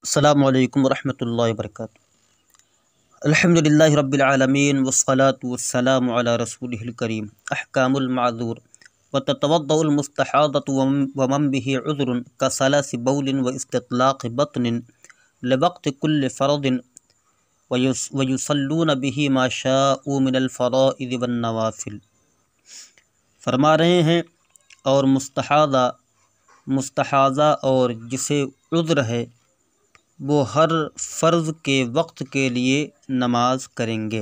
अस्सलामु अलैकुम वरहमतुल्लाहि वबरकातुहू। अल्हम्दुलिल्लाहि रब्बिल आलमीन वस्सलातु वस्सलामु अला रसूलिहिल करीम। अहकामुल माज़ूर व ततवद्दउल मुस्तहादतु व मन बिही उज़्रुन कसलसी बौलिन व इस्तितलाक़ि बत्निन लिवक़्ति कुल्लि फ़र्दिन व युसल्लून बिही मा शाअू मिनल फ़राइज़ वन नवाफ़िल। फरमा रहे हैं और मुस्तहाज़ा और जिसे उज़्र है वो हर फ़र्ज़ के वक्त के लिए नमाज करेंगे।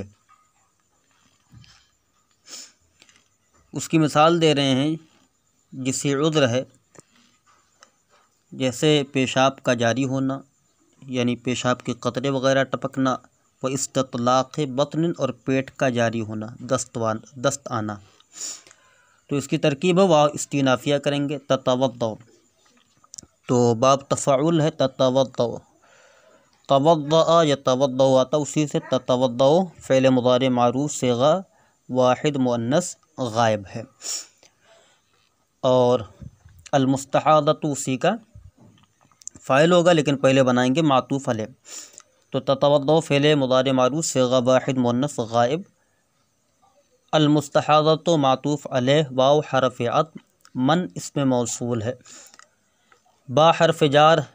उसकी मिसाल दे रहे हैं, जिसे उज़्र है जैसे पेशाब का जारी होना यानी पेशाब के कतरे वग़ैरह टपकना, व इस्तितलाक़ बत्न और पेट का जारी होना दस्त आना। तो इसकी तरकीब है वाव इस्तिनाफिया करेंगे। ततवद्दौ तो बाब तफ़ाउल है, ततवद्दौ तवद्दअ या तवद्दौ आता उसी से। ततवद्दौ फ़ेल मुज़ारे मारूफ़ सिगा वाहिद मुअन्नस गायब है और अलमुस्तहादतु उसी का फ़ाइल होगा, लेकिन पहले बनाएंगे मातूफ़ अलैह। तो ततवद्दौ फ़ेल मुज़ारे मारूफ़ सिगा वाहिद मुअन्नस गायब। अलमुस्तहादतु मातूफ़ अलैह वाव हरफ़ अत्फ़, मन इसमें मौसूल है, बा हरफ़ जार,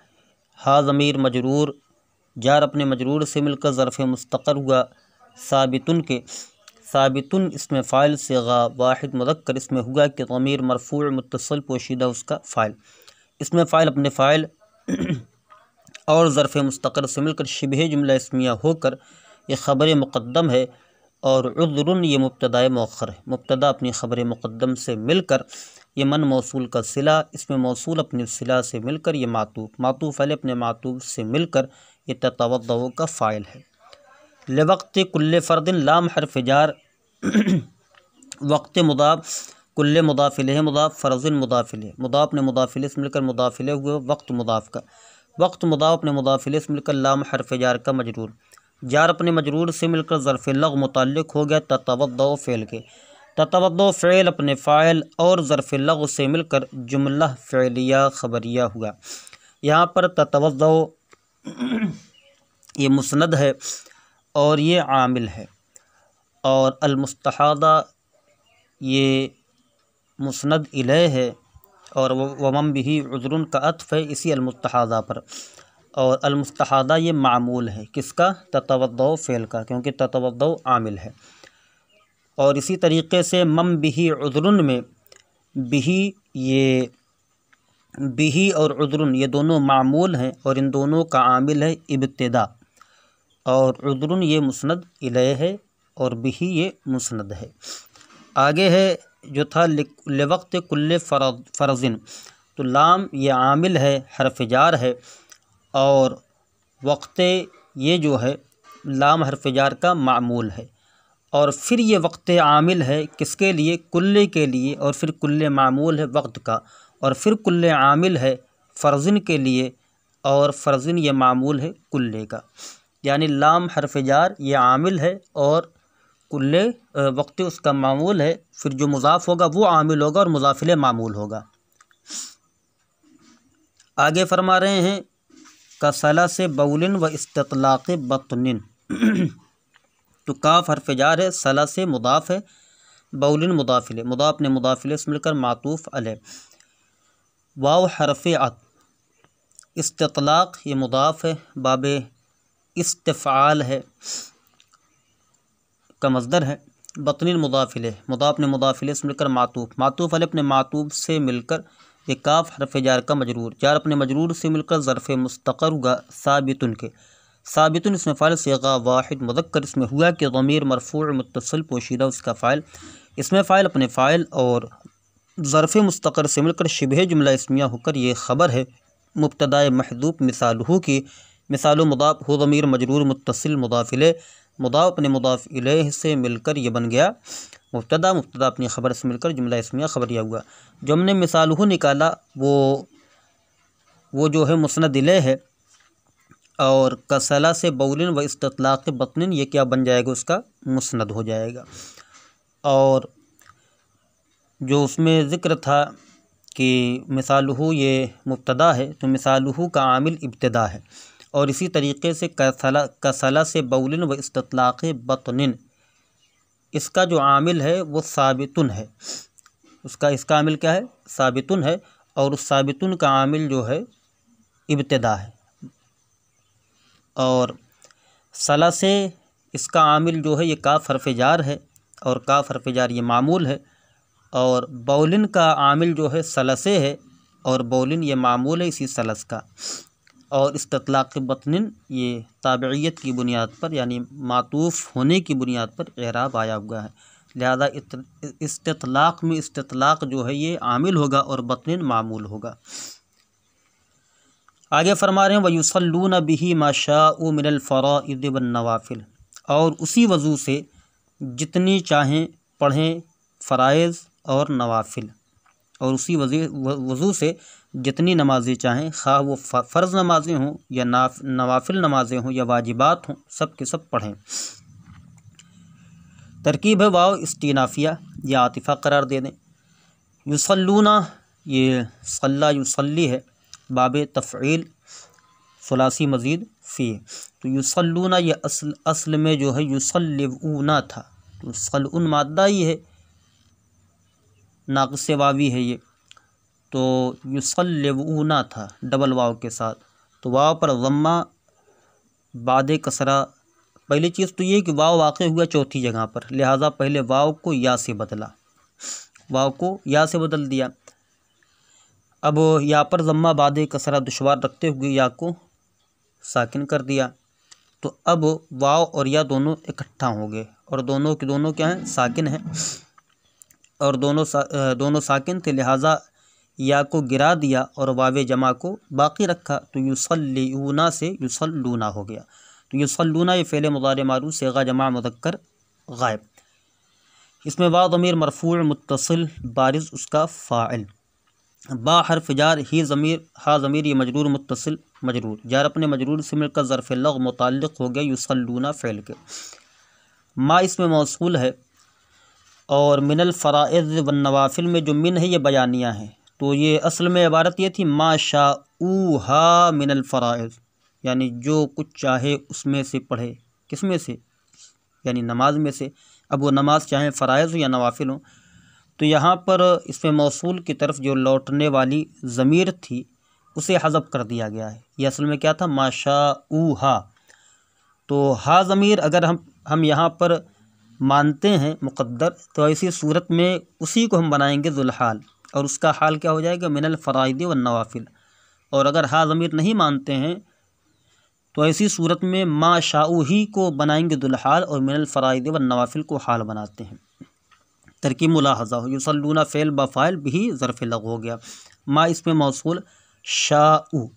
हा ज़मीर मजरूर, जार अपने मजरूर से मिलकर ज़र्फ़ मुस्तक़र हुआ। साबितुन के साबितुन इसमें फ़ाइल सिगा वाहिद मुज़क्कर इसमें हुआ कि ज़मीर मरफ़ूअ मुत्तसिल पोशीदा उसका फ़ाइल। इसमें फ़ाइल अपने फ़ाइल और ज़र्फ़ मुस्तक़र से मिलकर शिबह जुमला इस्मिया होकर ये ख़बर मुक़द्दम है। और उज़्रुन ये मुब्तदा मौख़र है, मुब्तदा अपनी ख़बर मुक़द्दम से मिलकर ये मन मौसूल का सिला, इसमें मौसूल अपने सिला से मिलकर ये मातूफ़ अलैह अपने मातूफ़ से मिलकर ये ततवद्दौ का फ़ाइल है। लिवक़्ति कुल्ले फ़र्दिन लाम हरफ़ जार वक़्त मुदाफ़, कुल्ले मुदाफ़ इलैह मुदाफ़, फ़र्ज़िन मुदाफ़ इलैह, मुदाफ़ ने मुदाफ़ इलैह से मिलकर मुदाफ़ इलैह हुआ। वक़्त मुदाफ़ का वक़्त मुदाफ़ अपने मुदाफ़ इलैह से मिलकर लाम हरफ़ जार का मजरूर, जार अपने मजरूर से मिलकर ज़र्फ़ लग़ मुतल्लिक़ हो गया ततवद्दौ फ़ेल के। ततवद्दौ फ़ेल अपने फ़ाइल और ज़र्फ़ लग़ से मिलकर जुमला फ़ेलिया ख़बरिया हुआ। यहाँ पर ततवद्दौ ये मुस्नद है और ये आमिल है, और अलमुस्तहादा ये मुस्नद इलैह है, और वमन बिही उज़्रुन का अत्फ़ है इसी अलमुस्तहादा पर, और अलमुस्तहादा ये मामूल है किसका? ततवद्दौ फ़ेल का, क्योंकि ततवद्दौ आमिल है। और इसी तरीक़े से मम बिही उज़्रुन में बिही और उज़्रुन ये दोनों मामूल हैं और इन दोनों का आमिल है इब्तिदा, और उज़्रुन ये मुस्नद इलैह है और बिही ये मुस्नद है। आगे है जो था लिवक़्ति कुल्ले फ़र्ज़िन, तो लाम ये आमिल है, हरफ़ जार है, और वक़्त ये जो है लाम हरफ़ जार का मामूल है, और फिर ये वक़्त आमिल है किसके लिए? कुल्ले के लिए, और फिर कुल्ले मामूल है वक़्त का, और फिर कुल्ले आमिल है फ़र्ज़िन के लिए, और फ़र्ज़िन ये मामूल है कुल्ले का। यानी लाम हरफ़ जार ये आमिल है और कुल्ले वक़्त उसका मामूल है, फिर जो मुज़ाफ़ होगा वो आमिल होगा और मुज़ाफ़ इलैह मामूल होगा। आगे फरमा रहे हैं कसला से बौलिन व इस्तितलाक़ बत्निन तो काफ हरफ़ जार है, सला से मुदाफ़ है, बौलिन मुदाफ़ इलैह, मुदाफ़ ने मुदाफ़ इलैह से मिलकर मातूफ़ अलैह। वाव हरफ़ अत्फ़, इस्तितलाक़ ये मुदाफ़ है, बाबे इस्तिफ़आल है का मज़दर है। बत्निन मुदाफ़ इलैह, मुदाफ़ ने मुदाफ़ इलैह से मिलकर मातूफ़ अलैह अपने मातूफ़ से मिलकर ये काफ हरफ़ जार का मजरूर, जार अपने मजरूर से मिलकर ज़र्फ़ मुस्तक़र हुआ। साबितुन के साबितुन इसमें फ़ाइल सिगा वाहिद मुज़क्कर इसमें हुआ कि ज़मीर मरफ़ूअ मुत्तसिल पोशीदा उसका फ़ाइल, इसमें फ़ाइल अपने फ़ाइल और ज़र्फ़ मुस्तक़र से मिलकर शिबह जुमला इस्मिया होकर ये ख़बर है मुब्तदा महज़ूफ़ मिसालहू की। मिसाल मुदाफ़ हो ज़मीर मजरूर मुत्तसिल मुदाफ़ इलैह, मुदाफ़ अपने मुदाफ़ इलैह से मिलकर ये बन गया मुब्तदा, मुब्तदा अपनी ख़बर से मिलकर जुमला इस्मिया ख़बरिया हुआ। जो हमने मिसालहू निकाला वो जो है मुस्नद इलैह है, और कसला से बौलिन व इस्तितलाक़ बत्निन ये क्या बन जाएगा? उसका मुस्नद हो जाएगा। और जो उसमें ज़िक्र था कि मिसालहू ये मुब्तदा है, तो मिसालहू का आमिल इब्तिदा है और इसी तरीके से कसला से बौलिन व इस्ततलाक़ बतनिन, इसका जो आमिल है वो साबितुन है। इसका आमिल क्या है? साबितुन है। और उस साबितुन का आमिल जो है इब्तिदा है। और सला से इसका आमिल जो है ये काफ हर्फ जार है, और काफ हर्फ जार ये मामूल है। और बौलिन का आमिल जो है सलसे है, और बौलिन ये मामूल है इसी सलस का। और इस्ततलाक़ बतनिन ये ताबियत की बुनियाद पर यानी मातूफ़ होने की बुनियाद पर एराब आया हुआ है। लिहाजा इस्ततलाक़ में इस्ततलाक़ जो है ये आमिल होगा और बतनिन मामूल होगा। आगे फरमा रहे हैं वयुसल्लून बिही मा शाअ मिनल फ़राइद वन नवाफिल, और उसी वज़ू से जितनी चाहें पढ़ें फ़राइज़ और नवाफिल, और उसी वज़ू से जितनी नमाज़ें चाहें, खा वो फ़र्ज़ नमाज़ें हों या नवाफिल नमाज़ें हों या वाजिबात हों, सब के सब पढ़ें। तरकीब है वाव इस्तिनाफिया या आतिफ़ा करार दे दें। युसल्लूना ये सल्ला युसल्ली है, बाब तफ़ईल सुलासी मज़ीद फ़ी, तो युसल्लूना ये असल में जो है युसल्लिऊना था, तो सल्उन माद्दा ही है, नाक़िस वावी है ये, तो युसल्लिऊना था डबल वाव के साथ। तो वाव पर ज़म्मा बाद कसरा। पहली चीज़ तो ये कि वाव वाक़े हुआ चौथी जगह पर, लिहाजा पहले वाव को या से बदला, वाव को या से बदल दिया। अब या पर ज़म्मा बाद कसरा दुश्वार रखते हुए या को साकिन कर दिया, तो अब वाव और या दोनों इकट्ठा हो गए, और दोनों के दोनों क्या हैं? साकिन हैं, और दोनों साकिन थे, लिहाजा या को गिरा दिया और वावे जमा को बाकी रखा, तो युसल्लिऊना से युसल्लूना हो गया। तो युसल्लूना ये फ़ेल मुज़ारे मारूफ़ सिगा जमा मुज़क्कर गायब। इसमें वाव ज़मीर मरफ़ूअ मुत्तसिल बारिज़ उसका फ़ाइल, बा हर्फ जार, ही ज़मीर, हा ज़मीर ये मजरूर मुत्तसिल मजरूर, जार अपने मजरूर से मिलकर ज़र्फ़ लग़ मुताल्लिक़ हो गया युसल्लूना फ़ेल के। मा इसमें मौसूल है, और मिनल फ़राइज़ वन नवाफिल में जो मिन है ये बयानिया है, तो ये असल में इबारत ये थी मा शाऊहा मिनल फ़राइज़, यानी जो कुछ चाहे उसमें से पढ़े। किस में से? यानी नमाज में से। अब वो नमाज चाहे फ़राइज़ हो या नवाफिल हो। तो यहाँ पर इसमें मौसूल की तरफ जो लौटने वाली ज़मीर थी उसे हज़फ कर दिया गया है। ये असल में क्या था? मा शाऊहा। तो हा ज़मीर अगर हम यहाँ पर मानते हैं मुक़द्दर, तो ऐसी सूरत में उसी को हम बनाएंगे ज़ुल्हाल, और उसका हाल क्या हो जाएगा? मिनल फ़राइद वन नवाफिल। और अगर हा ज़मीर नहीं मानते हैं तो ऐसी सूरत में मा शाऊ ही को बनाएंगे ज़ुल्हाल, और मिनल फ़राइद वन नवाफिल को हाल बनाते हैं। तरकीब मुलाहज़ा हो, युसल्लूना फ़ेल बफ़ाइल बिही ज़र्फ़ लग़ हो गया। मा इसमें मौसूल शाऊ,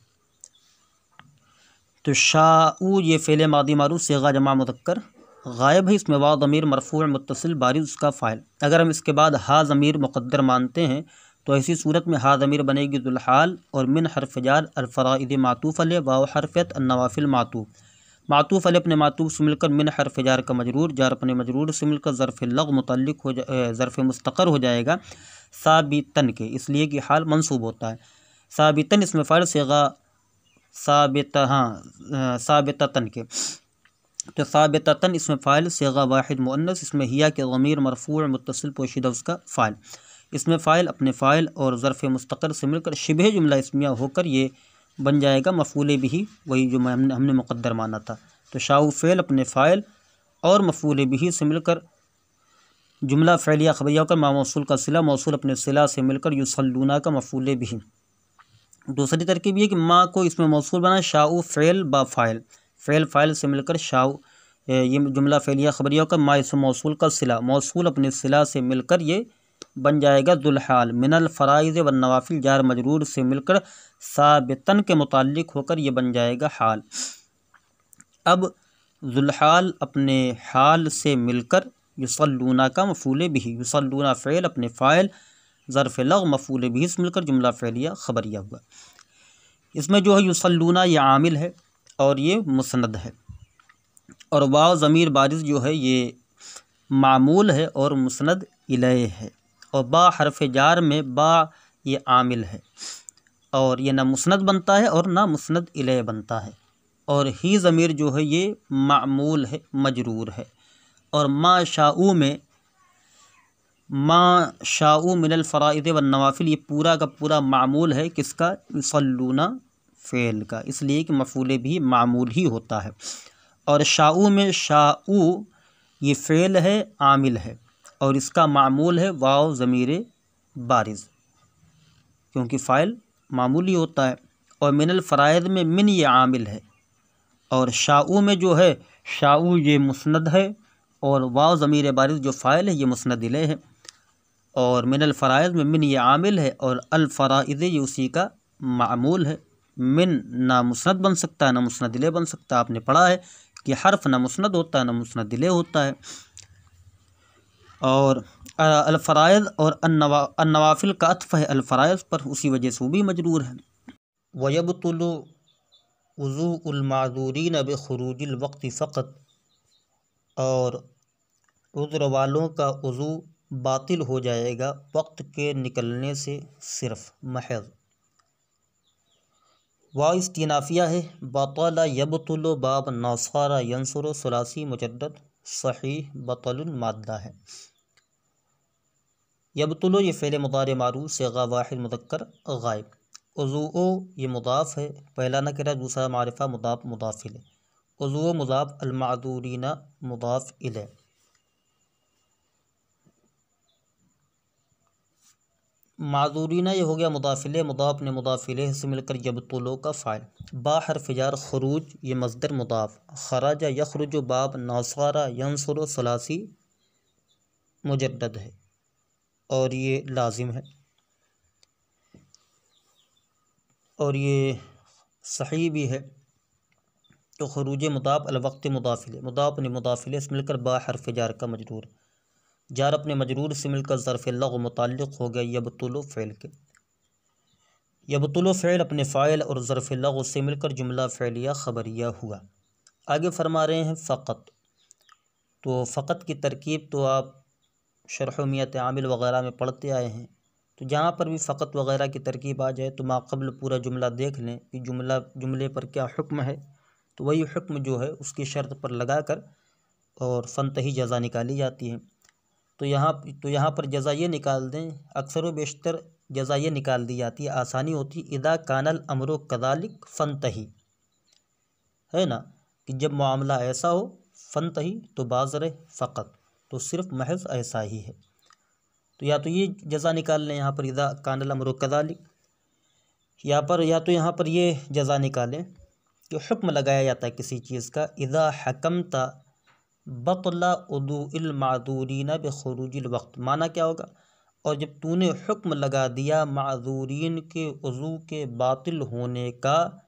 तो शाऊ ये फ़ेल मादी मारूफ़ सिगा जमा मुज़क्कर गायब है। इसमें वाव ज़मीर मरफ़ूअ मुत्तसिल बारिज़ उसका फ़ाइल। अगर हम इसके बाद हा ज़मीर मुक़द्दर मानते हैं तो ऐसी सूरत में हा ज़मीर बनेगी ज़ुल्हाल, और मिन हर्फ़ जार अल-फ़राइद मातूफ़ अलैह, वाव हरफ़त अन-नवाफ़िल मातूफ़, मातूफ़ अलैह अपने मातूफ़ से मिलकर मिन हर्फ़ जार का मजरूर, जार अपने मजरूर से मिलकर ज़र्फ़ लग़ मुतल्लिक़ हो ज़र्फ़ मुस्तक़र हो जाएगा साबितन के, इसलिए कि हाल मंसूब होता है। साबितन इसमें फ़ाइल सिगा साबिता, हाँ साबिततन के, तो साबिततन इसमें फ़ाइल सिगा वाहिद मुअन्नस, इसमें हिया के ज़मीर मरफ़ूअ मुत्तसिल पोशीदा उसका फ़ाइल। इसमें फ़ाइल अपने फ़ाइल और ज़र्फ़ मुस्तक़र से मिलकर शिबह जुमला इस्मिया होकर ये बन जाएगा मफ़ूल बिही, वही जो हमने मुक़द्दर माना था। तो शाऊ फ़ेल अपने फ़ाइल और मफ़ूल बिही से मिलकर जुमला फ़ेलिया ख़बरिया होकर मा मौसूल का सिला, मौसूल अपने सिला से मिलकर युसल्लूना का मफ़ूल बिही। दूसरी तरकीब ये कि माँ को इसमें मौसूल बना, शाऊ फ़ेल बा फ़ाइल, फ़ेल फ़ाइल से मिलकर शाऊ ये जुमला फ़ेलिया ख़बरिया होकर मा इसमें मौसूल का सिला, मौसूल अपने सिला से मिलकर ये बन जाएगा ज़ुल्हाल, मिनल फ़राइज़ वन नवाफिल जार मजरूर से मिलकर साबितन के मुताल्लिक़ होकर ये बन जाएगा हाल। अब ज़ुल्हाल अपने हाल से मिलकर युसल्लूना का मफ़ूल बिही, युसल्लूना फ़ेल अपने फ़ाइल ज़र्फ़ लग़ मफ़ूल बिही से मिलकर जुमला फ़ेलिया ख़बरिया हुआ। इसमें जो है युसल्लूना ये आमिल है और ये मुसनद है, और वाव ज़मीर बारिज़ जो है ये मामूल है और मुसनद इलैह है, और बा हरफ जार में बा ये आमिल है, और ये ना मुसनद बनता है और ना मुसनद इलैह बनता है। और ही ज़मीर जो है ये मामूल है, मजरूर है। और मा शाऊ मिनल फ़राइज़ व नवाफिल, ये पूरा का पूरा मामूल है किसका? युसल्लूना फ़ेल का, इसलिए कि मफ़ूल भी मामूल ही होता है। और शाऊ में शाऊ ये फ़ेल है, आमिल है, और इसका मामूल है वाव ज़मीर बारिज़, क्योंकि फ़ाइल मामूल ही होता है। और मिनल फ़राइज़ में मिन ये आमिल है। और शाऊ में जो है शाऊ ये मुस्नद है, और वाव ज़मीर बारिज़ जो फ़ाइल है ये मुस्नद इलैह है। और मिनल फ़राइज़ में मिन ये आमिल है, और अल फ़राइज़ ये उसी का मामूल है। मिन ना मुस्नद बन सकता है ना मुस्नद इलैह बन सकता है। आपने पढ़ा है कि हर्फ ना मुस्नद होता है ना मुस्नद इलैह होता है। और अल फ़राइज़ और अन्नवाफिल का अत्फ़ है अल फ़राइज़ पर, उसी वजह से वो भी मजरूर है। वयबतुलु वुज़ूउल माज़ूरीन बिख़ुरूजिल वक़्ति फ़क़त, और उज़्र वालों का वज़ू बातिल हो जाएगा वक्त के निकलने से सिर्फ, महज़। वाव इस्तिनाफिया है। बतला यबतुलु बाब नौसारा यंसुरु सुलासी मुजद्दद सहीह बतलुन माद्दा है। यबतुलु ये फ़ेल मुदारे मारूफ़ सिगा वाहिद मुज़क्कर गायब। उज़ूओ ये मुदाफ़ है, पहला नकिरा दूसरा मारिफ़ा मुदाफ़ मुदाफ़ इलैह। उज़ूओ मुदाफ़ अल माज़ूरीना मुदाफ़ इलैह। माज़ूरीना ये हो गया मुदाफ़ इलैह, मुदाफ़ ने मुदाफ़ इलैह से मिलकर यबतुलु का फ़ाइल। बा हर्फ़ जार खुरूज ये मस्दर मुदाफ़। खराजा यखरुजु बाब नौसारा यंसुरु सलासी मुजद्दद है, और ये लाजिम है, और ये सही भी है। तो खरूज मुदाफ़ अल वक्त मुदाफ़ इलैह, मुदाफ़ ने मुदाफ़ इलैह से मिलकर बा हर्फ़ जार का मजरूर, जार अपने मजरूर से मिलकर ज़र्फ़ लग़्व मुताल्लिक़ हो गया यबतुलु फ़ेल के। यबतुलु फ़ेल अपने फ़ाइल और ज़र्फ़ लग़्व से मिलकर जुमला फ़ेलिया ख़बरिया हुआ। आगे फरमा रहे हैं फ़क़त। तो फ़क़त की तरकीब तो आप शरह मियत आमिल वग़ैरह में पढ़ते आए हैं। तो जहाँ पर भी फ़क़त वग़ैरह की तरकीब आ जाए तो माक़ब्ल पूरा जुमला देख लें कि जुमले पर क्या हुक्म है, तो वही हुक्म जो है उसकी शर्त पर लगा कर और फ़नतही जज़ा निकाली जाती है। तो यहाँ पर जज़ा ये निकाल दें, अक्सर व बेशतर जज़ा ये निकाल दी जाती है, आसानी होती है। इदा कानल अमरो कदालिक फ़नतही, है ना, कि जब मामला ऐसा हो फ़नतही तो बाज़र फ़क़त, तो सिर्फ महज ऐसा ही है। तो या तो ये जज़ा निकाल लें यहाँ पर इदा कानल अमरो कदालिक, या तो यहाँ पर ये जज़ा निकालें कि हुक्म लगाया जाता है किसी चीज़ का। इदा हकमता बतला उदूइल माज़ूरीन बिख़ुरूजिल वक्त, माना क्या होगा? और जब तूने हुक्म लगा दिया माज़ूरीन के उज़ू के बातिल होने का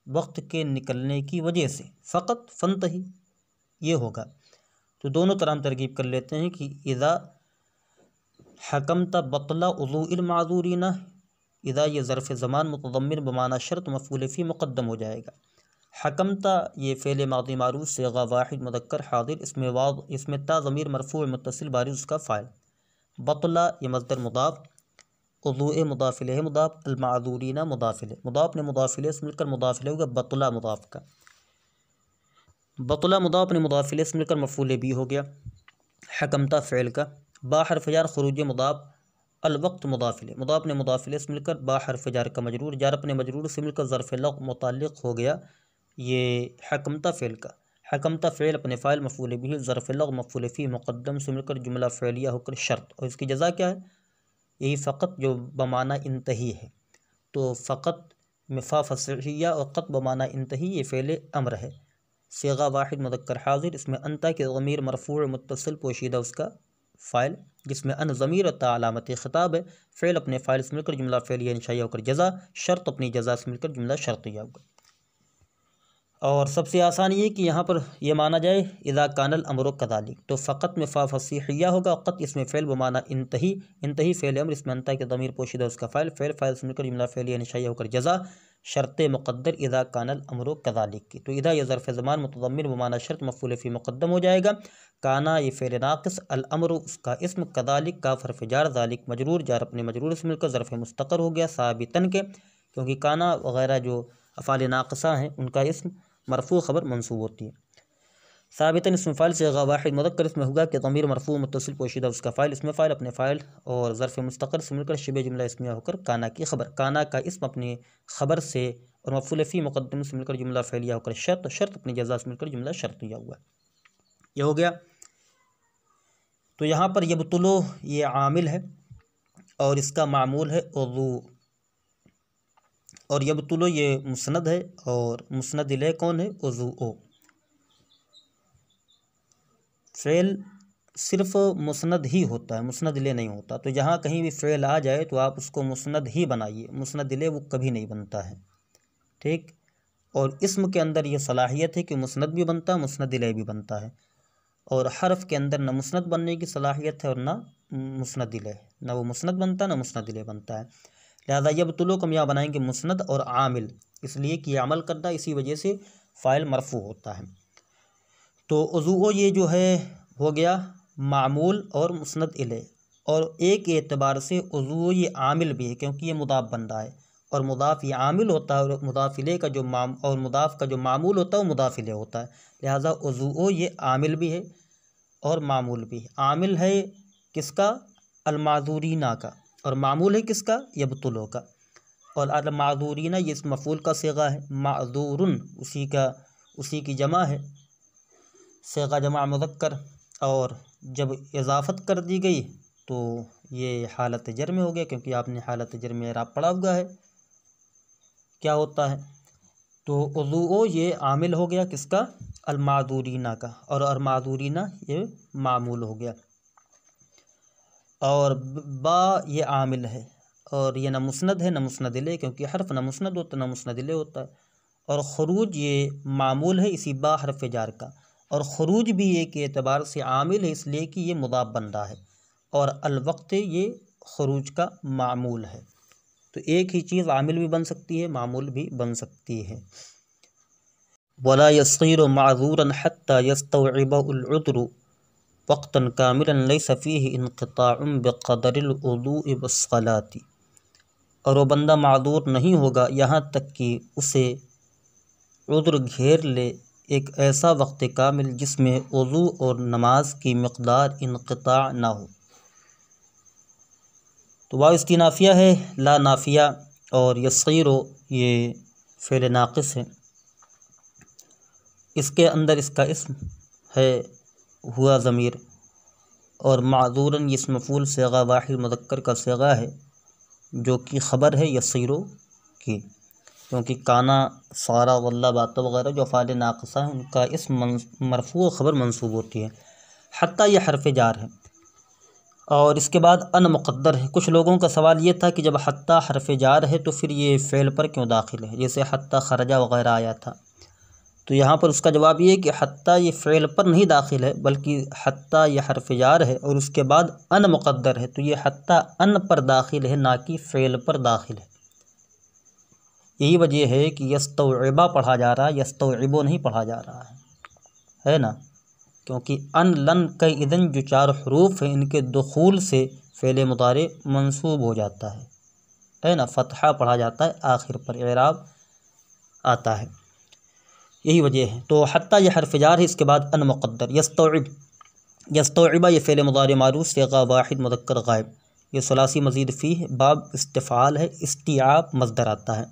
वक्त के निकलने की वजह से, फ़क़त फ़नतही ये होगा। तो दोनों तरह हम तरकीब कर लेते हैं कि इदा हकमता बतला उज़ूइल माज़ूरीन, इदा ये ज़र्फ़ ज़मान मुतज़म्मिन बमाना शर्त मफ़ऊल फ़ी मुक़द्दम हो जाएगा। हकमता ये फ़ेल माज़ी मारूफ़ सिगा वाहिद मुज़क्कर हाज़िर, इसमें ता ज़मीर मरफ़ू मुत्तसिल बारिज़ उसका फ़ाइल। बतला ये मस्दर मुदाफ़, उज़ूए मुदाफ़ इलैह मुदाफ़, अल माज़ूरीन मुदाफ़ इलैह, मुदाफ़ ने मुदाफ़ इलैह से मिलकर मुदाफ़ इलैह होगा बतला मुदाफ़ का। बतला मुदाफ़ ने मुदाफ़ इलैह से मिलकर मफ़ऊल भी हो गया हकमता फ़ेल का। बा हर्फ़ जार खुरूज मुदाफ़ अल वक्त मुदाफ़ इलैह, मुदाफ़ ने मुदाफ़ इलैह से मिलकर बा हर्फ़ जार का मजरूर, जार अपने मजरूर से मिलकर ज़र्फ़ लग़्व मुताल्लिक़ हो गया ये हकमता फ़ेल का। हकमता फ़ेल अपने फ़ाइल मफ़ऊल बिही ज़र्फ़ लग़्व मफ़ऊल फ़ी मुक़द्दम से मिलकर जुमला फ़ेलिया होकर शर्त, और इसकी जज़ा क्या है? यही फ़क़त जो बमाना इंतही है। तो फ़क़त में फ़ा फ़स्हिया और क़त बमाना इंतही ये फ़ेल अम्र है। सिगा वाहिद मुज़क्कर हाज़िर, इसमें अंता के ज़मीर मरफ़ू मुत्तसिल पोशीदा उसका फ़ाइल, जिसमें अन ज़मीर ता अलामत ख़िताब है। फ़ेल अपने फ़ाइल से मिलकर जुमला फ़ेलिया इंशाइया होकर जज़ा, शर्त अपनी जज़ा से मिलकर जुमला शर्तिया होगा। और सबसे आसान ये कि यहाँ पर यह माना जाए इदा कानल अमरो कदालिक, तो फ़क़त में फ़ा फ़स्हिया होगा, क़त इसमें फ़ेल बमाना इंतही, इंतही फ़ेल अम्र, इसमें अंता के ज़मीर पोशीदा उसका फ़ाइल, फ़ाइल से मिलकर जुमला फ़ेलिया इंशाइया होकर जज़ा, शर्त मुक़द्दर इदा कानल अमरो कदालिक की। तो इदा ये ज़र्फ़ ज़मान मुतज़म्मिन बमाना शर्त मफ़ऊल फ़ी मुक़द्दम हो जाएगा। काना ये फ़ेल नाक़िस, अल अमरु उसका इस्म, कदालिक का हर्फ़ जार, ज़ालिक मजरूर, जार अपने मजरूर से मिलकर ज़र्फ़ मुस्तक़र हो गया साबितन के, क्योंकि काना वग़ैरह जो अफ़ाल नाक़िसा हैं उनका इस्म मरफ़ू ख़बर मंसूब होती है। साबितन इसम फ़ाइल सिग़ा वाहिद मुज़क्कर इसमें होगा कि ज़मीर मरफ़ू मुत्तसिल पोशीदा उसका फ़ाइल, इसमें फ़ाइल अपने फ़ाइल और ज़र्फ़ मुस्तक़र से मिलकर शिबे जुमला इस्मिया होकर काना की ख़बर, काना का इस्म अपनी ख़बर से और मफ़ूल फ़ी मुक़द्दम से मिलकर जुमला फ़ेलिया होकर शर्त, शर्त अपनी जज़ा से मिलकर जुमला शर्तिया हुआ। ये हो गया। तो यहाँ पर यब्तुलो ये आमिल है और इसका मामूल है उज़ू, और यब्तुलो ये मुस्नद है और मुस्नद इलैह कौन है? उज़ू। फ़ेल सिर्फ़ मुस्नद ही होता है, मुस्नद इलैह नहीं होता। तो जहाँ कहीं भी फ़ेल आ जाए तो आप उसको मुस्नद ही बनाइए, मुस्नद इलैह वो कभी नहीं बनता है। ठीक। और इस्म के अंदर ये सलाहियत है कि मुस्नद भी बनता है, मुस्नद इलैह भी बनता है। और हर्फ़ के अंदर न मुस्नद बनने की सलाहियत है और न मुस्नद इलैह, न वो मुस्नद बनता है न मुस्नद इलैह बनता है। लिहाजा यब्तुलो को हम यहाँ बनाएंगे मुस्नद और आमिल, इसलिए कि अमल करना, इसी वजह से फ़ाइल मरफ़ू होता है। तो उज़ू ये जो है हो गया मामूल और मुस्नद इलैह, और एक एतबार से उज़ू ये आमिल भी है क्योंकि ये मुदाफ़ बन रहा है, और मुदाफ़ ये आमिल होता है और मुदाफ़ इलैह का जो और मुदाफ़ का जो मामूल होता है वो मुदाफ़ इलैह होता है। लिहाजा उज़ू ये आमिल भी है और मामूल भी है। आमिल है किसका? अलमाज़ूरीना का, और मामूल है किसका? यब्तुलो का। और अलमाज़ूरीना ये इस मफ़ूल का सिगा है, माज़ूरुन उसी की जमा है, सिगा जमा मुज़क्कर, और जब इज़ाफ़त कर दी गई तो ये हालत जर में हो गया क्योंकि आपने हालत जर में इराब पढ़ा हुआ है क्या होता है। तो उज़ू ये आमिल हो गया किसका? अलमाज़ूरीना का, और अलमाज़ूरीना ये मामूल हो गया। और बा ये आमिल है और ये न मुस्नद है न मुस्नद इलैह, क्योंकि हर्फ न मुस्नद होता न मुस्नद इलैह होता है। और ख़ुरूज ये मामूल है इसी बा हर्फ जार का, और ख़ुरूज भी एक एतबार से आमिल है इसलिए कि ये मुदाफ़ बन रहा है, और अलवक्त ये ख़ुरूज का मामूल है। तो एक ही चीज़ आमिल भी बन सकती है, मामूल भी बन सकती है। वला यस्ग़ीरु माज़ूरन हत्ता यस्तौइबहुल उज़्रु वक़्तन कामिलन लैसा फ़ीहि इन्क़िताउन बिक़दरिल वुज़ूइ वस्सलाति। और वो बंदा माज़ूर नहीं होगा यहाँ तक कि उसे उज़्र घेर ले एक ऐसा वक्त कामिल जिसमें वज़ू और नमाज की मिक़दार इन्क़िता ना हो। तो वाव इस्तिनाफ़िया है, ला नाफ़िया, और यस्ग़ीरु ये फ़ेल नाक़िस है। इसके अंदर इसका इस्म है हुआ ज़मीर, और माज़ूरन ये मफ़ूल सिग़ा वाहिद मुज़क्कर का सिग़ा है जो कि ख़बर है यस्ग़ीरु की, क्योंकि काना सारा वल्ला बात वगैरह जो अफ़ाल नाक़िसा है उनका इस्म मरफ़ू ख़बर मंसूब होती है। हत्ता ये हर्फ़ जार है, और इसके बाद अन मुक़द्दर है। कुछ लोगों का सवाल ये था कि जब हत्ता हर्फ़ जार है तो फिर ये फ़ेल पर क्यों दाखिल है, जैसे हत्ता खरजा वगैरह आया था। तो यहाँ पर उसका जवाब ये है कि हत्ता ये फ़ेल पर नहीं दाखिल है, बल्कि हत्ता ये हर्फ़ जार है और उसके बाद अन मुक़द्दर है, तो ये हत्ता अन पर दाखिल है ना कि फ़ेल पर दाखिल है। यही वजह है कि यस्तौइबा पढ़ा जा रहा है, यस्तौइबो नहीं पढ़ा जा रहा है ना, क्योंकि अन लन कई इदन जो चार हरूफ हैं इनके दुखूल से फ़ेल मुदारे मंसूब हो जाता है ना, फ़तहा पढ़ा जाता है, आखिर पर इराब आता है, यही वजह है। तो हत्ता ये हर्फ़ जार है, इसके बाद अन मुक़द्दर। यस्तौइबा ये फ़ेल मुदारे मारूफ़ सिग़ा वाहिद मुज़क्कर गायब, ये सुलासी मज़ीद फ़ी है, बाब इस्तिफ़ाल है, इस्तिआब मज़दर आता है।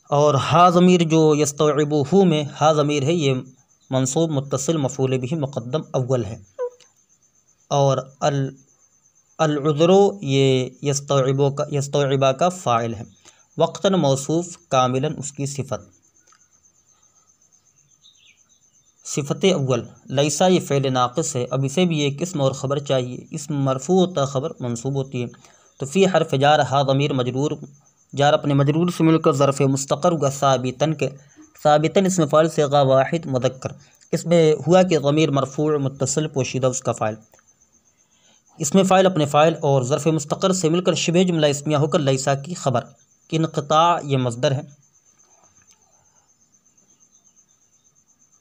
और हा ज़मीर जो यस्तौइबुहु में हा ज़मीर है ये मंसूब मुत्तसिल मफ़ूल बिही मुक़द्दम अव्वल है। और अल-उज़्रु ये यस्तौइबा का फ़ाइल है। वक्तन मौसूफ़ कामिलन उसकी सिफ़त अव्वल। लैसा ये फ़ेल नाक़िस है, अब इसे भी एक इस्म और ख़बर चाहिए, इस्म मरफ़ू होता है, ख़बर मंसूब होती है। तो फ़ी हर्फ़ जार हा ज़मीर मजरूर, जार अपने मजरूर से मिलकर ज़र्फ़ मुस्तक़र हुआ साबितन इसमें फ़ाइल सिग़ा वाहिद मुज़क्कर, इसमें हुआ कि ज़मीर मरफ़ू मुत्तसिल पोशीदा उसका फ़ाइल, इसमें फ़ाइल अपने फ़ाइल और ज़र्फ़ मुस्तक़र से मिलकर शिबे जुमला इस्मिया होकर लैसा की ख़बर। इन्क़िता ये मज़दर है।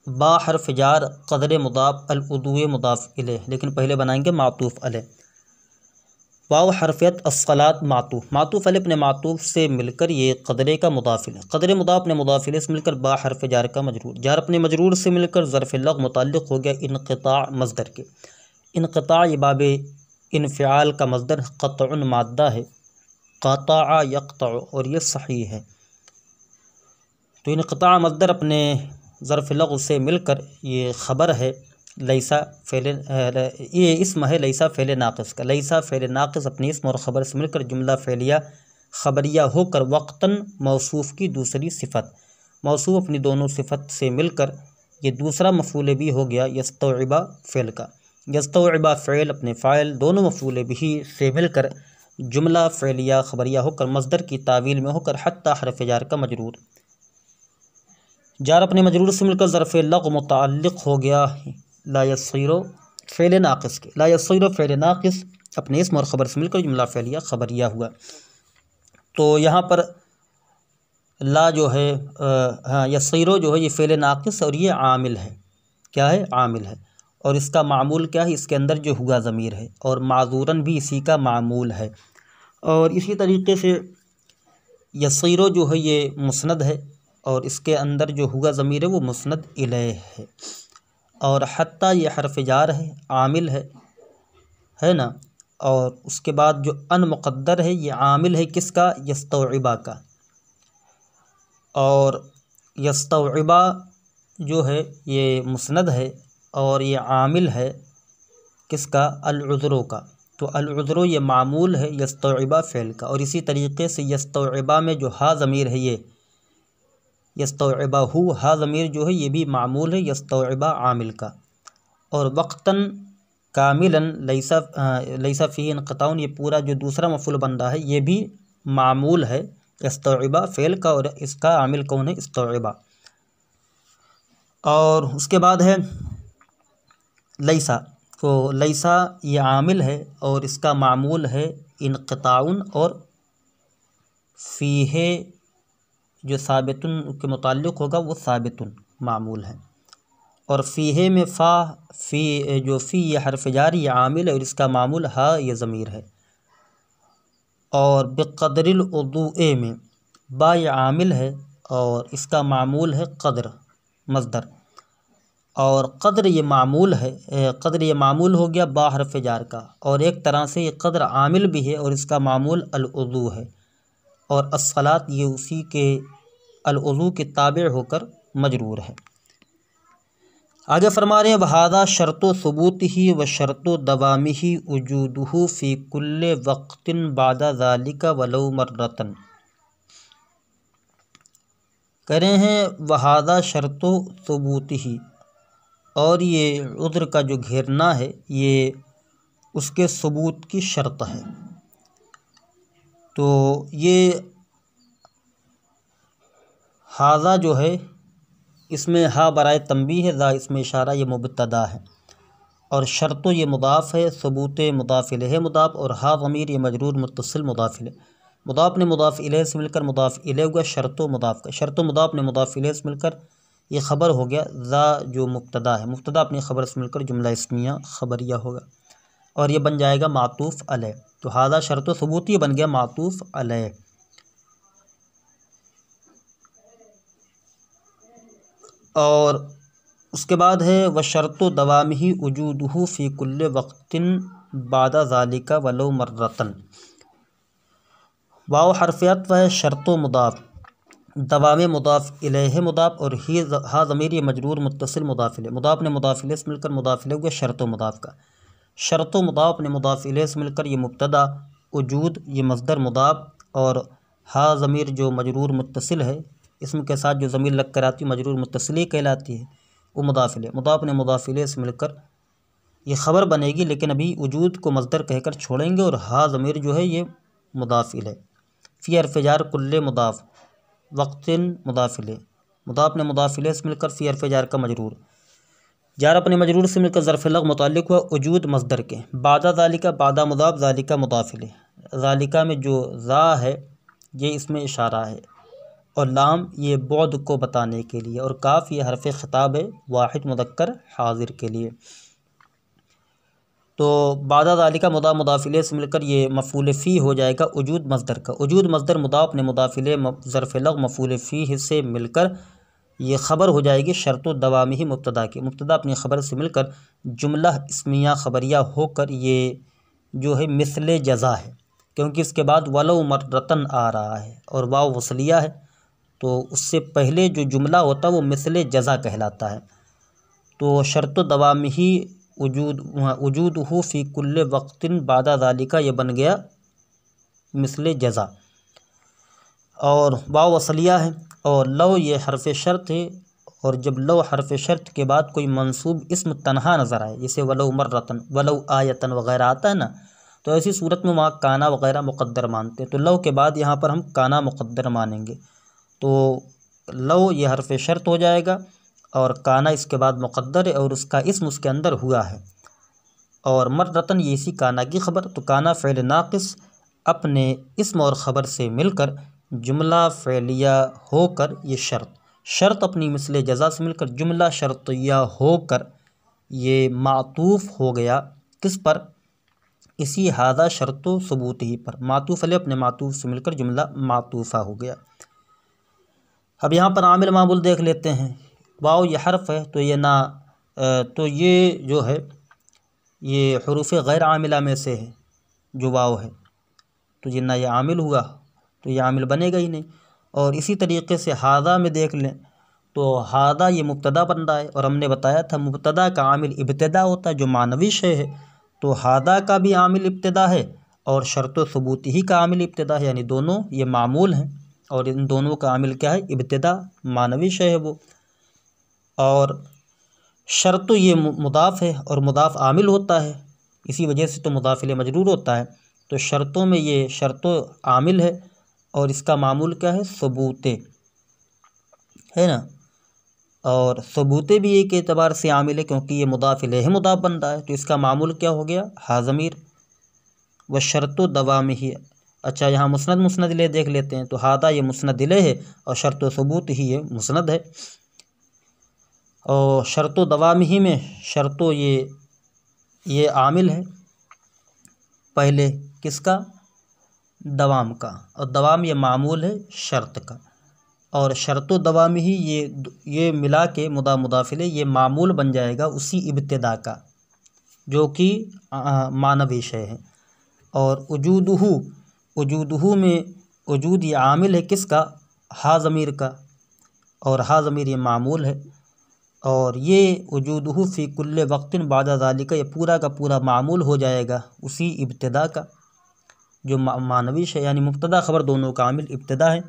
बा हर्फ़ जार क़दर मुदाफ़ अल-उज़ू मुदाफ़ इलैह, लेकिन पहले बनाएंगे मातूफ़ अलैह। वाव हरफियत अस्सलात मातूफ़, मातूफ़ अलिफ ने मातूफ़ से मिलकर ये क़दरे का मुदाफ़िल है, क़दरे मुदाफ़ ने मुदाफ़िले से मिलकर बा हरफ जार का मजरूर, जार अपने मजरूर से मिलकर ज़र्फ़ लग़ मुताल्लिक़ हो गया इनक़िता मज़दर के। इनक़िता ये बाब इनफ़िआल का मज़दर क़त्उन माद्दा है, क़तअ यक़तअ और ये सही है। तो इनक़िता मज़दर अपने ज़र्फ़ लग़ से मिलकर ये ख़बर है, लैसा फ़ेल ये इस्म है लैसा फ़ेल नाक़िस का। लैसा फ़ेल नाक़िस अपने इस्म और ख़बर से मिलकर जुमला फ़ेलिया ख़बरिया होकर वक्तन मौसूफ़ की दूसरी सिफ़त, मौसूफ़ अपनी दोनों सिफ़त से मिलकर ये दूसरा मफ़ूल भी हो गया यस्तौइबा फ़ेल का। यस्तौइबा फ़ेल अपने फ़ाइल दोनों मफ़ूल भी से मिलकर जुमला फ़ेलिया ख़बरिया होकर मज़दर की तावील में होकर हत्ता हरफ़ जार का मजरूर, जार अपने मजरूर से मिलकर ज़र्फ़ लग़ मुताल्लिक़ हो गया ला यस्सिरो फ़ेल नाक़िस के। ला यस्सिरो फ़ेल नाक़िस अपने इस्म और ख़बर से मिलकर जुमला फ़ेलिया ख़बरिया हुआ। तो यहाँ पर ला जो है हाँ यस्सिरो जो है ये फ़ेल नाक़िस और ये आमिल है, क्या है, आमिल है। और इसका मामूल क्या है, इसके अंदर जो हुआ ज़मीर है और माज़ूरन भी इसी का मामूल है। और इसी तरीके से यस्सिरो जो है ये मुस्नद है और इसके अंदर जो हुआ ज़मीर है वो मुस्नद इलैह है। और हत्ता ये हरफ जार है, आमिल है ना। और उसके बाद जो अन मुक़द्दर है ये आमिल है किसका, यस्तौइबा का। और यस्तौइबा जो है ये मुस्नद है और ये आमिल है किसका, अल-उज़्रो का। तो अल-उज़्रो ये मामूल है यस्तौइबा फ़ेल का। और इसी तरीके से यस्तौइबा में जो हा ज़मीर है ये यस्तौइबा हु, हा ज़मीर जो है ये भी मामूल है यस्तौइबा आमिल का। और वक्तन कामिलन लैसा फ़ीही इनक़िताउन ये पूरा जो दूसरा मफ़ूल बन रहा है ये भी मामूल है यस्तौइबा फ़ेल का और इसका आमिल कौन है, इस्तौइबा। और उसके बाद है लैसा, तो लैसा ये आमिल है और इसका मामूल है इनक़िताउन और फ़ीहे जो साबितुन के मुताल्लिक़ होगा वो साबितुन मामूल है। और फ़ीहे में फ़ी जो फ़ी ये हरफ जार ये आमिल है और इसका मामूल हा ये ज़मीर है। और बिक़द्रिल उदूए में बा ये आमिल है और इसका मामूल है क़द्र मज़दर। और क़द्र ये मामूल है, क़द्र ये मामूल हो गया बा हरफ जार का। और एक तरह से ये क़द्र आमिल भी है और इसका मामूल अल-उज़ू है। और अस्सलात ये उसी के अल-उज़ू के ताबे होकर मजरूर है। आगे फरमा रहे हैं वहादा शर्तो सुबूतिही व शर्तो दवामिही वजूदुहु फ़ी कुल्ले वक्तिन बादा ज़ालिका वलौ मर्रतन। कह रहे हैं वहादा शर्तो सुबूतिही, और ये उज़्र का जो घेरना है ये उसके सबूत की शर्त है। तो ये हाज़ा जो है इसमें हा बराए तंबीह है, ज़ा इसमें इशारा, ये मुबतदा है। और शर्तो ये मुदाफ़ है, सबूत मुदाफ़ इलैह मुदाफ़, और हा ज़मीर ये मजरूर मुत्तसिल मुदाफ़ इलैह। मुदाफ़ ने मुदाफ़ इलैह से मिलकर मुदाफ़ इलैह हुआ शर्तो मुदाफ़ का। शर्तो मुदाफ़ ने मुदाफ़ इलैह से मिलकर ये ख़बर हो गया, ज़ा जो मुब्तदा है, मुब्तदा अपनी ख़बर से मिलकर जुमला इस्मिया ख़बरिया होगा और ये बन जाएगा मातूफ़ अलैह। तो हाज़ा शर्तो सबूती बन गया मातूफ़ अलैह। और उसके बाद है व शर्तो दवामिही वजूदुहु फ़ी कुल्ले वक्तिन बादा ज़ालिका वलो मर्रतन। वाव हरफ़ियत व शर्तो मुदाफ़, दवाम मुदाफ़ इलैह मुदाफ़, और ही हा ज़मीर ये मजरूर मुत्तसिल मुदाफ़ इलैह। मुदाफ़ ने मुदाफ़ इलैह से मिलकर मुदाफ़ इलैह हुआ शर्तो मुदाफ़ का। शर्तो मुदाफ़ ने मुदाफ़ इलैह से मिलकर ये मुब्तदा, वजूद ये मज़दर मुदाफ़, और हा ज़मीर जो मजरूर मुत्तसिल है इसम के साथ जो ज़मीर लग कर आती है मजरूर मुत्तसिली कहलाती है, वो मुदाफ़ इलैह। मुदाफ़ ने मुदाफ़ इलैह से मिलकर ये ख़बर बनेगी, लेकिन अभी वजूद को मज़दर कहकर छोड़ेंगे। और हा ज़मीर जो है ये मुदाफ़ इलैह। फ़ी हरफ़ जार कुल्ले मुदाफ़ वक्तिन मुदाफ़ इलैह। मुदाफ़ ने मुदाफ़ इलैह से मिलकर फ़ी हरफ़ जार का मजरूर, जार अपने मजरूर से मिलकर ज़र्फ़ लग़ मुताल्लिक़ हुआ वजूद मज़दर के। बादा ज़ालिका, बादा मुदाफ़, ज़ालिका मुदाफ़ इलैह। ज़ालिका में जो ज़ा है ये इसमें इशारा है, और लाम ये बुअद को बताने के लिए, और काफ़ ये हरफ़ ख़िताब है वाहिद मुज़क्कर हाज़िर के लिए। तो बादा ज़ालिका मुदाफ़ मुदाफ़ इलैह से मिलकर ये मफ़ूल फ़ी हो जाएगा वजूद मज़दर का। वजूद मज़दर मुदाफ़ ने मुदाफ़ इलैह ज़र्फ़ लग़्व मफ़ूल फ़ी से मिलकर ये ख़बर हो जाएगी शर्त दवामी मुब्तदा की। मुब्तदा अपनी ख़बर से मिलकर जुमला इस्मिया ख़बरिया होकर ये जो है मिसले जज़ा है, क्योंकि इसके बाद वलौ मर्रतन आ रहा है और वाव वसलिया है, तो उससे पहले जो जुमला होता है वो मिसले जज़ा कहलाता है। तो शर्त दवामी वजूदहु फ़ी कुल्ले वक्तिन बादा ज़ालिका ये बन गया मिसले जज़ा, और वाव वसलिया है। और लव ये हरफ शर्त है, और जब लव हरफ शर्त के बाद कोई मंसूब इस्म तन्हा नज़र आए, जैसे वलौ मर्रतन वलौ आयतन वगैरह आता है ना, तो ऐसी सूरत में वहाँ काना वगैरह मुक़द्दर मानते हैं। तो लव के बाद यहाँ पर हम काना मुक़द्दर मानेंगे, तो लव ये हरफ शर्त हो जाएगा और काना इसके बाद मुक़द्दर है और उसका इस्म उसके अंदर हुआ है। और मर्रतन ये इसी काना की ख़बर, तो काना फ़ेल नाक़िस अपने इस्म और ख़बर से मिलकर जुमला फ़ेलिया होकर ये शर्त अपनी मिसले जज़ा से मिलकर जुमला शर्तिया होकर ये मातूफ़ हो गया किस पर, इसी हादा शर्तो सबूत ही पर। मातूफ़ अलैह अपने मातूफ़ से मिलकर जुमला मातूफ़ा हो गया। अब यहाँ पर आमिल मामूल देख लेते हैं। वाव ये हर्फ है, तो ये ना तो ये जो है ये हुरूफ़ गैर आमिला में से है जो वाव है, तो ये ना ये आमिल हुआ, तो ये आमिल बनेगा ही नहीं। और इसी तरीके से हादा में देख लें, तो हादा ये मुब्तदा बन रहा है, और हमने बताया था मुब्तदा का आमिल इब्तिदा होता है जो मानवी शय है, तो हादा का भी आमिल इब्तिदा है और शर्त सबूत ही का आमिल इब्तिदा है, यानी दोनों ये मामूल हैं और इन दोनों का आमिल क्या है, इब्तिदा, मानवी शय है वो। और शर्त ये मुदाफ़ है और मुदाफ़ आमिल होता है, इसी वजह से तो मुदाफ़ इलैह मजरूर होता है। तो शर्तों में ये शर्त आमिल है और इसका मामूल क्या है, सबूते है ना। और सबूते भी एक एतबार से आमिल है क्योंकि ये मुदाफ़ इलैह मुदाफ़ बन रहा है, तो इसका मामूल क्या हो गया, हाज़मीर। व शर्त दवाम ही, अच्छा यहाँ मुस्नद मुस्नद इलैह देख लेते हैं, तो हादा ये मुस्नद इलैह है और शर्त सबूत ही ये मुस्नद है। और शर्त दवाम ही में शर्तो ये आमिल है पहले किसका, दवाम का, और दवाम ये मामूल है शर्त का। और शर्त दवाम ही ये मिला के मुदाफ़ इलैह ये मामूल बन जाएगा उसी इब्तिदा का जो कि मानवी शय है। और वजूदहू में वजूद ये आमिल है किसका, हा ज़मीर का, और हा ज़मीर ये मामूल है। और ये वजूदहू फ़ी कुल्ले वक्तिन बादा ज़ालिका ये पूरा का पूरा मामूल हो जाएगा उसी इब्तिदा का जो मानवी शय, यानी मुब्तदा ख़बर दोनों का आमिल इब्तिदा है।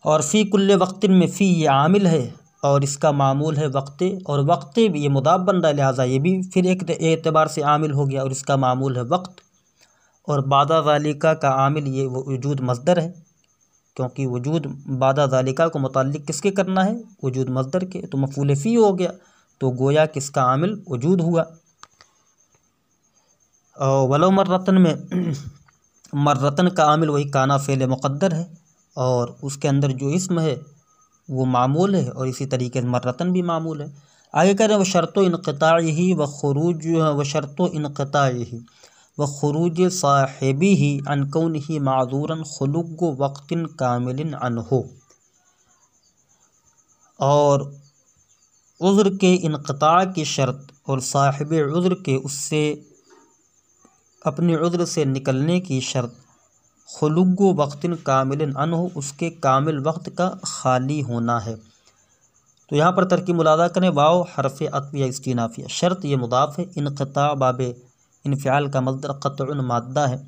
और फ़ी कुल्ले वक्तिन में फ़ी ये आमिल है और इसका मामूल है वक्ते, और वक्ते भी ये मुदाफ़ बन रहा है, लिहाजा ये भी फिर एक एतबार से आमिल हो गया और इसका मामूल है वक्त। और बादा ज़ालिका का आमिल ये वजूद मज़दर है, क्योंकि वजूद बादा ज़ालिका को मुताल्लिक़ किसके करना है, वजूद मज़दर के, तो मफ़ूल फ़ी हो गया, तो गोया किसका आमिल वजूद हुआ। और वलो मर्रतन में मर्रतन का आमिल वही काना फ़ेल मुक़द्दर है और उसके अंदर जो इस्म है वो मामूल है, और इसी तरीके से मर्रतन भी मामूल है। आगे कह रहे हैं व शर्तो इनक़ताइही व खुरूज व शर्तो इनक़ताइही व खुरूज साहिबिही अन कौनिही माज़ूरन खुलुक़ वक़्तिन कामिलिन अन्हु। और उज़्र के इनक़ता की शर्त और साहिब उज़्र के उससे अपने उज़्र से निकलने की शर्त, खुलुक़ वक़्तिन कामिलिन अन्हु उसके कामिल वक्त का खाली होना है। तो यहाँ पर तरकीब मुलादा करें, वाव हरफ़ अत्फ़ या इस्तिनाफ़िया, शर्त ये मुदाफ़ है, इनक़ता बाबे इनफ़िआल का मज़दर क़त्उन माद्दा है,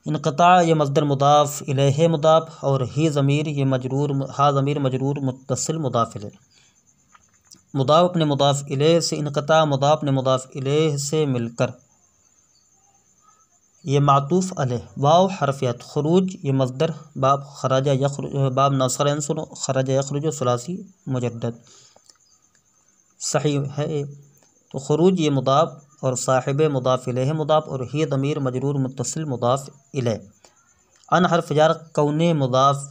इनक़ता ये मज़दर मुदाफ़ इलैह मुदाफ़, और ही ज़मीर ये मजरूर, हा ज़मीर मजरूर मुत्तसिल मुदाफ़ इलैह, मुदाफ़ अपने मुदाफ़ इलैह से, इनक़ता मुदाफ़ अपने मुदाफ़ इलैह से मिलकर ये मातूफ़ अलैह। वाव हरफ़ियत, खुरूज ये मज़दर बाब खराजा यखरुज, बाब नसर यंसुर खराजा यखरुज सुलासी मुजद्दद सही है। तो खुरूज ये मुदाफ़ और साहिब मुदाफ़ इलैह मुदाफ़, और ही ज़मीर मजरूर मुत्तसिल मुदाफ़ इलैह। अन हर्फ़ जार कौने मुदाफ़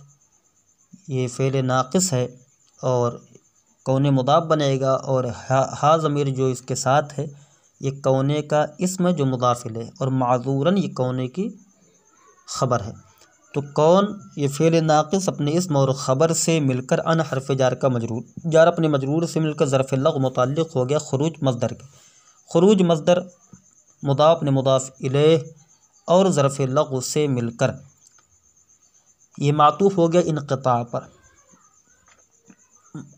ये फ़ेल नाक़िस है और कौने मुदाफ़ बनेगा, और हा ज़मीर जो इसके साथ है ये कौने का इस्म जो मुदाफ इलैह, और माज़ूरन ये कौने की ख़बर है। तो कौन ये फ़ेल नाक़िस अपने इस्म और ख़बर से मिलकर अन हर्फ जार का मजरूर, जार अपने मजरूर से मिलकर ज़र्फ़ लग़्व मुतअल्लिक़ हो गया खुरूज मज़दर के। खुरूज मज़दर मुदाफ़ ने मुदाफ़ इलैह और ज़र्फ़ लग़्व से मिलकर ये मातूफ़ हो गया इनक़िता पर।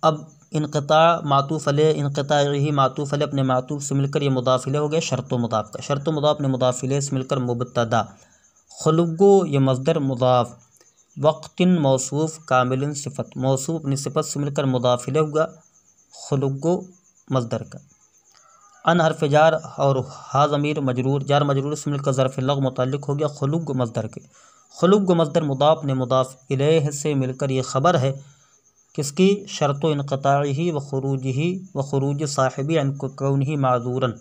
अब इनक़िता मातूफ़ अलैह, इनक़िता ही मातूफ़ अलैह अपने मातूफ़ से मिलकर ये मुदाफ़ इलैह हो गया शर्त व मुदाफ़ का। शर्त व मुदाफ़ ने मुदाफ़ इलैह से मिलकर मुबतदा। खुलुगो ये मज़दर मुदाफ़, वक़्तिन मौसूफ़, कामिलिन सिफ़त, मौसूफ़ अपनी सिफ़त से मिलकर मुदाफ़ इलैह हुआ खुलुगो मज़दर का। अन हर्फ जार और हा ज़मीर मजरूर, जार मजरूर से मिलकर ज़र्फ़ लग़्व मुतअल्लिक़ हो गया खुलुग मज़दर के। खुलुग मज़दर मुदाफ़ ने मुदाफ़ इलैह से मिलकर ये ख़बर है किसकी, शर्त इनक़ताइही व ख़ुरूजिही व ख़ुरूज साहिबी अन कौनिही माज़ूरन,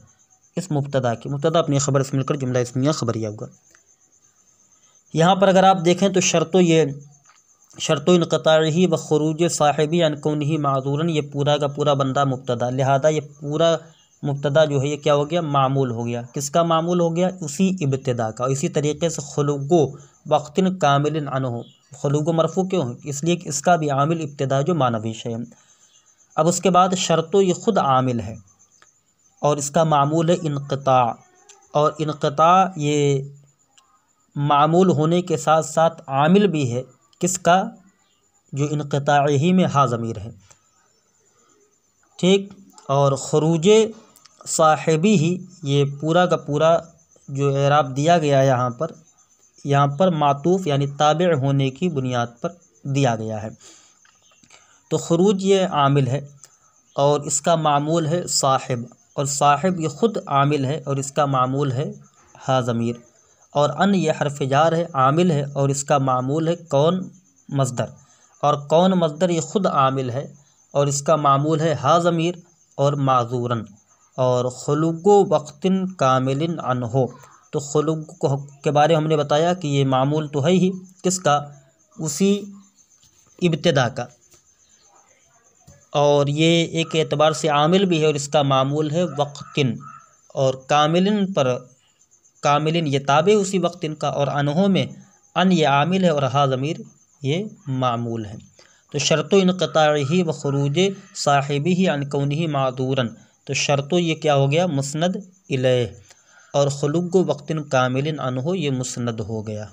इस मुब्तदा की। मुब्तदा अपनी ख़बर से मिलकर जुमला इस्मिया ख़बरिया हुआ। यहाँ पर अगर आप देखें तो शर्त इनक़ताइही व ख़ुरूज साहिबी अन कौनिही माज़ूरन, ये पूरा का पूरा बंदा मुब्तदा, लिहाजा ये पूरा मुब्तदा जो है ये क्या हो गया, मामूल हो गया। किसका मामूल हो गया, उसी इब्तिदा का। इसी तरीके से खुलुगो वक़्तिन कामिलिन अनहु, खुलुगो मरफ़ू क्यों है, इसलिए कि इसका भी आमिल इब्तिदा जो मानवी है। अब उसके बाद शर्तो ये ख़ुद आमिल है और इसका मामूल है इनक़िता, और इनक़िता ये मामूल होने के साथ साथ आमिल भी है किसका, जो इनक़िताई में हा ज़मीर है। ठीक, और ख़ुरूज साहिबी ही ये पूरा का पूरा जो एराब दिया गया है यहाँ पर मातूफ़ यानी ताबिअ होने की बुनियाद पर दिया गया है। तो ख़ुरूज ये आमिल है और इसका मामूल है साहिब, और साहिब ये ख़ुद आमिल है और इसका मामूल है हा ज़मीर, और अन ये हर्फ जार है, आमिल है और इसका मामूल है कौन मज़दर, और कौन मज़दर ये ख़ुद आमिल है और इसका मामूल है हा ज़मीर और माज़ूरन। और खुलुगो वक़्तिन कामिलिन अनहो, तो खुलुग के बारे में हमने बताया कि ये मामूल तो है ही किसका, उसी इब्तिदा का, और ये एक एतबार से आमिल भी है और इसका मामूल है वक़्तिन, और कामिलिन ये ताबे उसी वक़्तिन का, और अनहो में अन ये आमिल है और हा ज़मीर ये मामूल है। तो शर्तो इनक़ताइही व ख़ुरूज साहिबिही अन कौनिही माज़ूरन, तो शर्तो ये क्या हो गया, मुस्नद इलैह, और खुलुगो वक़्तिन कामिलिन अनहो ये मुस्नद हो गया।